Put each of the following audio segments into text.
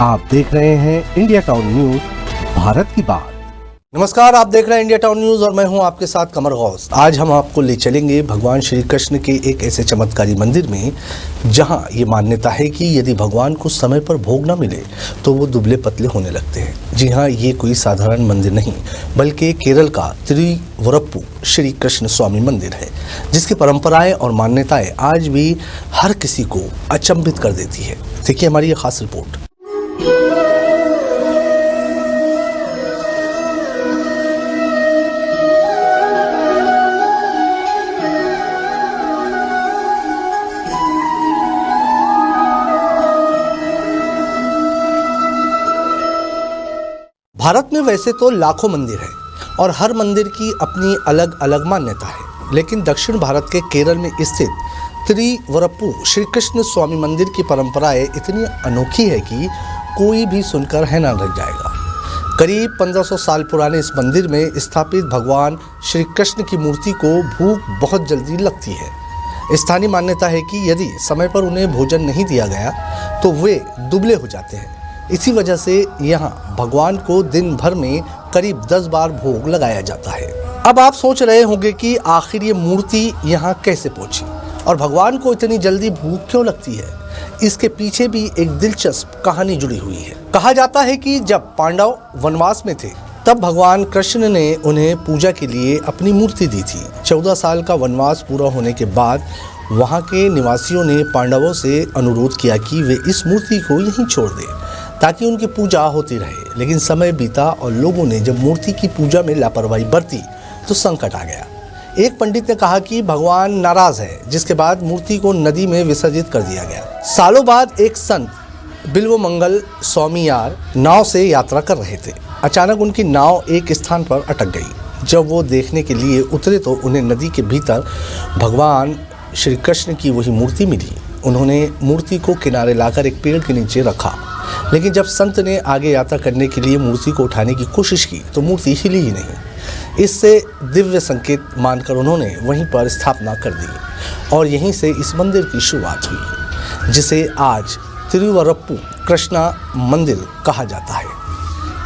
आप देख रहे हैं इंडिया टाउन न्यूज, भारत की बात। नमस्कार, आप देख रहे हैं इंडिया टाउन न्यूज और मैं हूं आपके साथ कमर गौस। आज हम आपको ले चलेंगे भगवान श्री कृष्ण के एक ऐसे चमत्कारी मंदिर में जहां ये मान्यता है कि यदि भगवान को समय पर भोग न मिले तो वो दुबले पतले होने लगते हैं। जी हां, ये कोई साधारण मंदिर नहीं बल्कि केरल का तिरुवरप्पु श्री कृष्ण स्वामी मंदिर है, जिसकी परंपराएं और मान्यताएं आज भी हर किसी को अचंभित कर देती है। देखिए हमारी ये खास रिपोर्ट। भारत में वैसे तो लाखों मंदिर हैं और हर मंदिर की अपनी अलग अलग मान्यता है, लेकिन दक्षिण भारत के केरल में स्थित तिरुवरप्पु श्री कृष्ण स्वामी मंदिर की परंपराएं इतनी अनोखी है कि कोई भी सुनकर हैरान रह जाएगा। करीब 1500 साल पुराने इस मंदिर में स्थापित भगवान श्री कृष्ण की मूर्ति को भूख बहुत जल्दी लगती है। स्थानीय मान्यता है कि यदि समय पर उन्हें भोजन नहीं दिया गया तो वे दुबले हो जाते हैं। इसी वजह से यहाँ भगवान को दिन भर में करीब 10 बार भोग लगाया जाता है। अब आप सोच रहे होंगे कि आखिर ये मूर्ति यहाँ कैसे पहुंची और भगवान को इतनी जल्दी भूख क्यों लगती है। इसके पीछे भी एक दिलचस्प कहानी जुड़ी हुई है। कहा जाता है कि जब पांडव वनवास में थे तब भगवान कृष्ण ने उन्हें पूजा के लिए अपनी मूर्ति दी थी। 14 साल का वनवास पूरा होने के बाद वहाँ के निवासियों ने पांडवों से अनुरोध किया कि वे इस मूर्ति को यहीं छोड़ दें ताकि उनकी पूजा होती रहे। लेकिन समय बीता और लोगों ने जब मूर्ति की पूजा में लापरवाही बरती तो संकट आ गया। एक पंडित ने कहा कि भगवान नाराज है, जिसके बाद मूर्ति को नदी में विसर्जित कर दिया गया। सालों बाद एक संत बिल्वमंगल स्वामीयार नाव से यात्रा कर रहे थे। अचानक उनकी नाव एक स्थान पर अटक गई। जब वो देखने के लिए उतरे तो उन्हें नदी के भीतर भगवान श्री कृष्ण की वही मूर्ति मिली। उन्होंने मूर्ति को किनारे लाकर एक पेड़ के नीचे रखा, लेकिन जब संत ने आगे यात्रा करने के लिए मूर्ति को उठाने की कोशिश की तो मूर्ति हिली ही नहीं। इससे दिव्य संकेत मानकर उन्होंने वहीं पर स्थापना कर दी और यहीं से इस मंदिर की शुरुआत हुई, जिसे आज तिरुवरप्पु कृष्णा मंदिर कहा जाता है।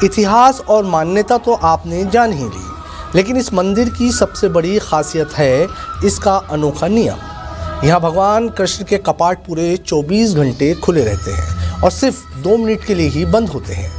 इतिहास और मान्यता तो आपने जान ही ली, लेकिन इस मंदिर की सबसे बड़ी खासियत है इसका अनोखा नियम। यहाँ भगवान कृष्ण के कपाट पूरे 24 घंटे खुले रहते हैं और सिर्फ 2 मिनट के लिए ही बंद होते हैं।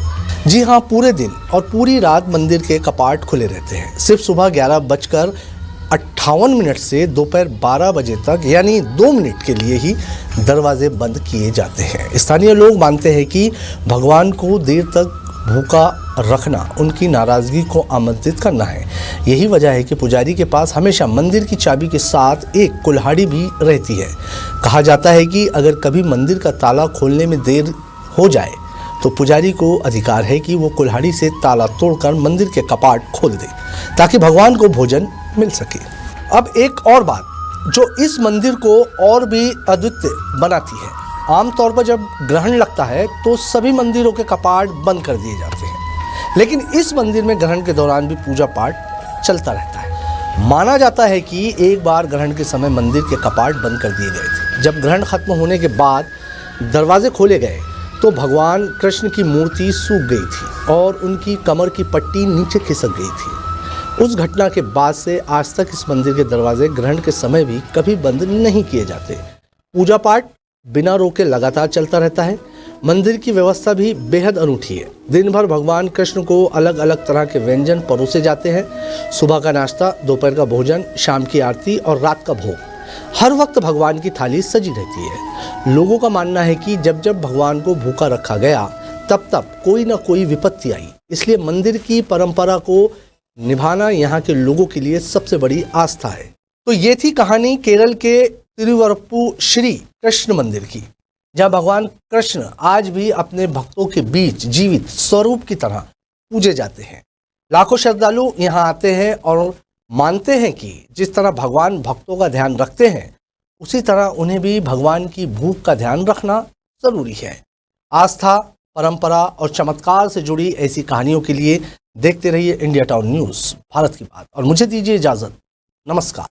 जी हाँ, पूरे दिन और पूरी रात मंदिर के कपाट खुले रहते हैं। सिर्फ सुबह 11:58 से दोपहर 12 बजे तक, यानी 2 मिनट के लिए ही दरवाजे बंद किए जाते हैं। स्थानीय लोग मानते हैं कि भगवान को देर तक भूखा रखना उनकी नाराज़गी को आमंत्रित करना है। यही वजह है कि पुजारी के पास हमेशा मंदिर की चाबी के साथ एक कुल्हाड़ी भी रहती है। कहा जाता है कि अगर कभी मंदिर का ताला खोलने में देर हो जाए तो पुजारी को अधिकार है कि वो कुल्हाड़ी से ताला तोड़कर मंदिर के कपाट खोल दे ताकि भगवान को भोजन मिल सके। अब एक और बात जो इस मंदिर को और भी अद्वितीय बनाती है, आमतौर पर जब ग्रहण लगता है तो सभी मंदिरों के कपाट बंद कर दिए जाते हैं, लेकिन इस मंदिर में ग्रहण के दौरान भी पूजा पाठ चलता रहता है। माना जाता है कि एक बार ग्रहण के समय मंदिर के कपाट बंद कर दिए गए थे। जब ग्रहण खत्म होने के बाद दरवाजे खोले गए तो भगवान कृष्ण की मूर्ति सूख गई थी और उनकी कमर की पट्टी नीचे खिसक गई थी। उस घटना के बाद से आज तक इस मंदिर के दरवाजे ग्रहण के समय भी कभी बंद नहीं किए जाते। पूजा पाठ बिना रोके लगातार चलता रहता है। मंदिर की व्यवस्था भी बेहद अनूठी है। दिन भर भगवान कृष्ण को अलग अलग तरह के व्यंजन परोसे जाते हैं। सुबह का नाश्ता, दोपहर का भोजन, शाम की आरती और रात का भोग, हर वक्त भगवान की थाली सजी रहती है। लोगों का मानना है कि जब जब भगवान को भूखा रखा गया तब तब कोई ना कोई विपत्ति आई। इसलिए मंदिर की परंपरा को निभाना यहाँ के लोगों के लिए सबसे बड़ी आस्था है। तो ये थी कहानी केरल के तिरुवरप्पु श्री कृष्ण मंदिर की, जहाँ भगवान कृष्ण आज भी अपने भक्तों के बीच जीवित स्वरूप की तरह पूजे जाते हैं। लाखों श्रद्धालु यहाँ आते हैं और मानते हैं कि जिस तरह भगवान भक्तों का ध्यान रखते हैं उसी तरह उन्हें भी भगवान की भूख का ध्यान रखना जरूरी है। आस्था, परंपरा और चमत्कार से जुड़ी ऐसी कहानियों के लिए देखते रहिए इंडिया टाउन न्यूज़, भारत की बात। और मुझे दीजिए इजाज़त। नमस्कार।